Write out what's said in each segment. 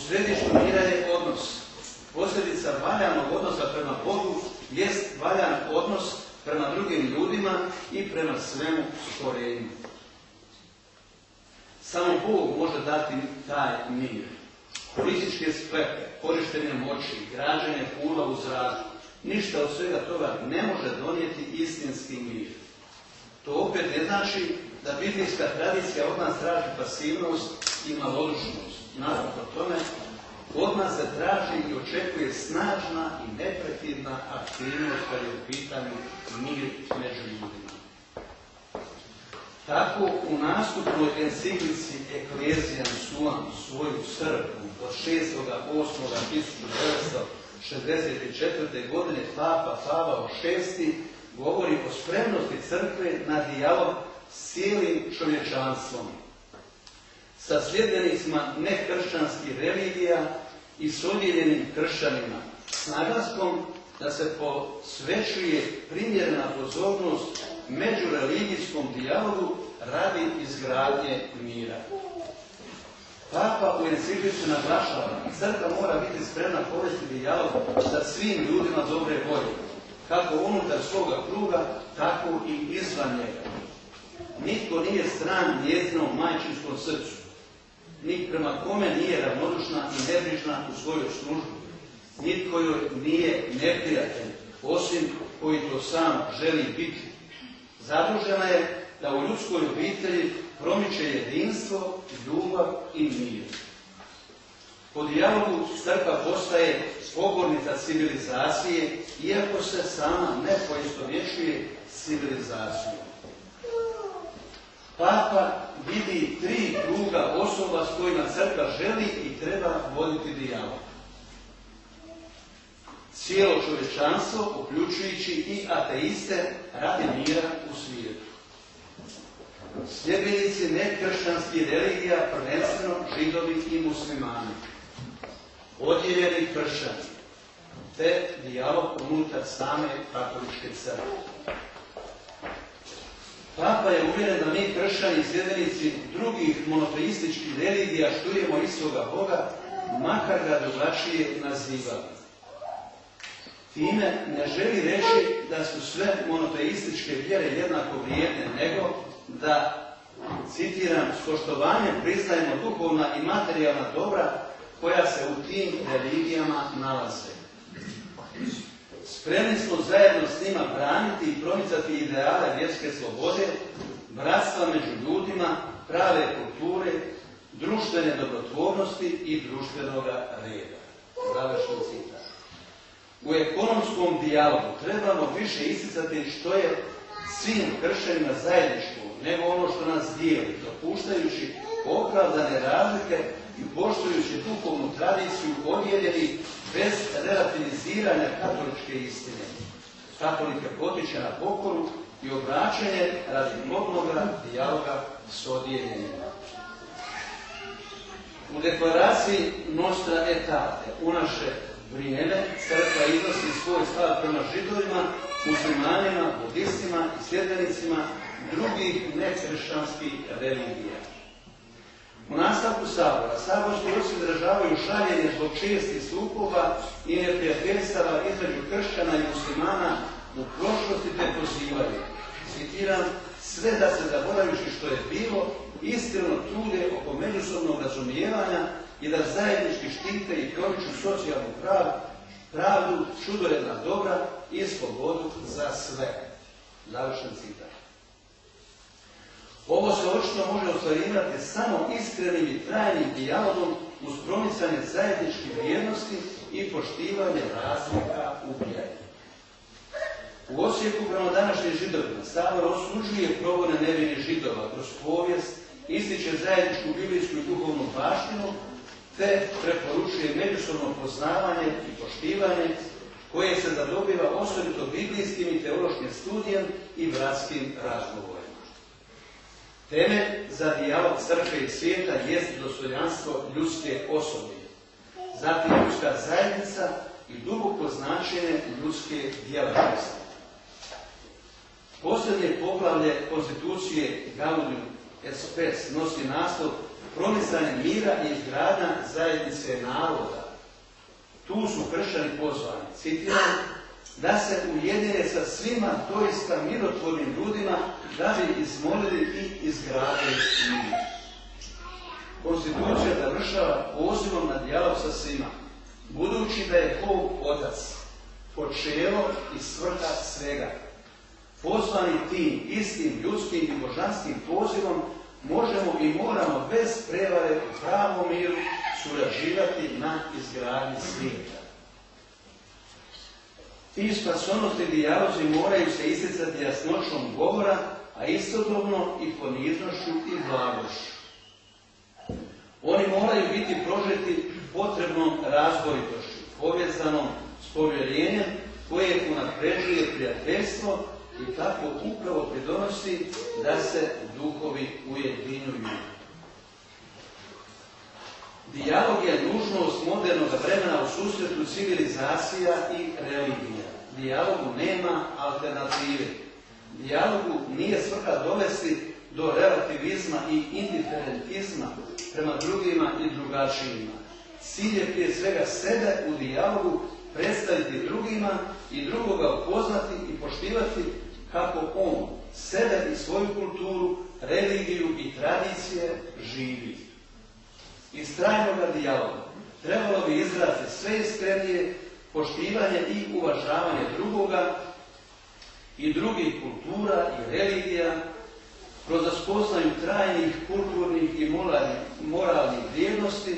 središtu mira je odnos. Posljedica valjanog odnosa prema Bogu jest valjan odnos prema drugim ljudima i prema svemu stvorenju. Samo Bog može dati taj mir. Političke splepe, korištenje moći, građenje kula u zraku, ništa od svega toga ne može donijeti istinski mir. To opet ne znači da biblijska tradicija od nas traži pasivnost i malodušnost. Naravno tome, od nas se traži i očekuje snažna i neprekidna aktivnost kad je u pitanju mir među ljudima. Tako u nastupnoj enciklici Ecclesiam Suam svoju crkvu od 6.8.1964. godine Papa Pavao VI govori o spremnosti crkve na dijalog s cijelim čovječanstvom, sa sljedbenicima nekršćanskih religija i s odijeljenim kršćanima, s naglaskom da se posvećuje primjerena pozornost međureligijskom dijalogu radi izgradnje mira. Papa u enciklici naglašava da crkva mora biti spremna povesti dijalog sa svim ljudima dobre volje, kako unutar svoga kruga, tako i izvan njega. Nitko nije stran njezinom majčinskom srcu, nik prema kome nije ravnodušna i nebrižna u svojoj službi. Nitko joj nije neprijatelj, osim koji to sam želi biti. Zadužena je da u ljudskoj obitelji promiče jedinstvo, ljubav i mir. Po dijalogu crkva postaje pobornica civilizacije, iako se sama ne poistovjećuje s civilizacijom. Papa vidi 3 kruga osoba s kojima crkva želi i treba voditi dijalog. Cijelo čovječanstvo, uključujući i ateiste, radi mira u svijetu. Sljedbenici nekršćanskih religija, prvenstveno židovi i muslimani. Odijeljeni kršćani, te dijalog unutar same katoličke crkve. Papa je uvjeren da mi kršćani i sljedbenici drugih monoteističkih religija štujemo istoga Boga, makar ga drugačije nazivali. Time ne želi reći da su sve monoteističke vjere jednako vrijedne, nego da, citiram, s poštovanjem priznajemo duhovna i materijalna dobra koja se u tim religijama nalaze. Spremni smo zajedno s njima braniti i promicati ideale vjerske slobode, bratstva među ljudima, prave kulture, društvene dobrotvornosti i društvenoga reda. Završen citat. U ekonomskom dijalogu trebamo više isticati što je svim kršćanima zajedničko, nego ono što nas dijeli, dopuštajući opravdane razlike i poštujući duhovnu tradiciju odijeljeni bez relativiziranja katoličke istine. Katolike potiče na pokoru i obraćanje radi plodnoga dijaloga s odijeljenima. U deklaraciji Nostra Aetate u naše vrijeme crkva iznosi svoj stav prema židovima, muslimanima, budistima i sljedbenicima drugih nekršćanskih religija. U nastavku sabora, saborski oci izražavaju žaljenje zbog čestih sukoba i neprijateljstava između kršćana i muslimana u prošlosti te pozivaju, citiram, sve da se zaboravivši što je bilo, iskreno trude oko međusobnog razumijevanja i da zajednički štite i promiču socijalnu pravdu, čudoredna dobra i slobodu za sve. Završen citat. Ovo se očito može ostvarivati samo iskrenim i trajnim dijalogom uz promicanje zajedničkih vrijednosti i poštivanje razlika u vjeri. U Osijeku prema današnjim židovima Sabor osuđuje progone nevinih židova kroz povijest, ističe zajedničku biblijsku i duhovnu baštinu, te preporučuje međusobno poznavanje i poštivanje koje se zadobiva osobito biblijskim i teološkim studijem i bratskim razgovorima. Temelj za dijalog crkve i svijeta jest dostojanstvo ljudske osobe, zatim ljudska zajednica i duboko značenje ljudske djelatnosti. Posljednje poglavlje konstitucije Gaudium et Spes nosi naslov promicanje mira i izgradnja zajednice naroda. Tu su kršćani pozvani, citiram, da se ujedine sa svima doista mirotvornim ljudima da bi izmolili i izgradili mir. Konstitucija završava pozivom na dijalog sa svima, budući da je Bog Otac, počelo i svrha svega. Pozvani tim istim ljudskim i božanskim pozivom možemo i moramo bez prevare u pravom miru surađivati na izgradnji svijeta. Ti spasonosni dijalozi moraju se isticati jasnoćom govora, a istodobno i poniznošću i blagošću. Oni moraju biti prožeti potrebnom razboritošću, povezanom s povjerenjem koje unapređuje prijateljstvo i tako upravo pridonosi da se duhovi ujedinjuju. Dijalog je nužnost modernog vremena u susretu civilizacija i religija. Dijalogu nema alternative. Dijalogu nije svrha dovesti do relativizma i indiferentizma prema drugima i drugačijima. Cilj je prije svega sebe u dijalogu predstaviti drugima i drugoga upoznati i poštivati kako on sebe i svoju kulturu, religiju i tradicije živi. Iz trajnoga dijaloga trebalo bi izraziti sve iskrenije poštivanje i uvažavanje drugoga i drugih kultura i religija kroz spoznaju trajnih kulturnih i moralnih vrijednosti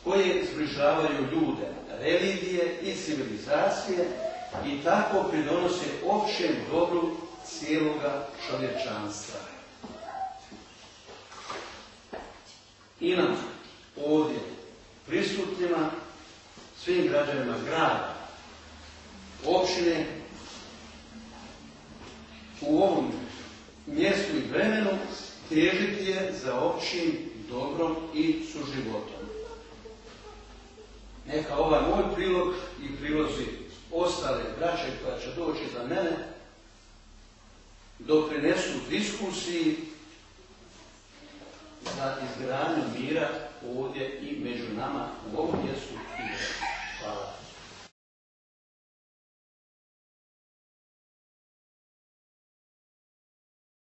koje zbližavaju ljude, religije i civilizacije i tako pridonose općem dobru cijeloga čovječanstva. I nam ovdje prisutnima, svim građanima grada, općine, u ovom mjestu i vremenu težiti je za općim dobrom i suživotom. Neka ovaj moj prilog i prilozi ostale braće koja će doći za mene doprinesu diskusiji za izgradnju mira ovdje i među nama u ovom mjestu i vremenu. Hvala.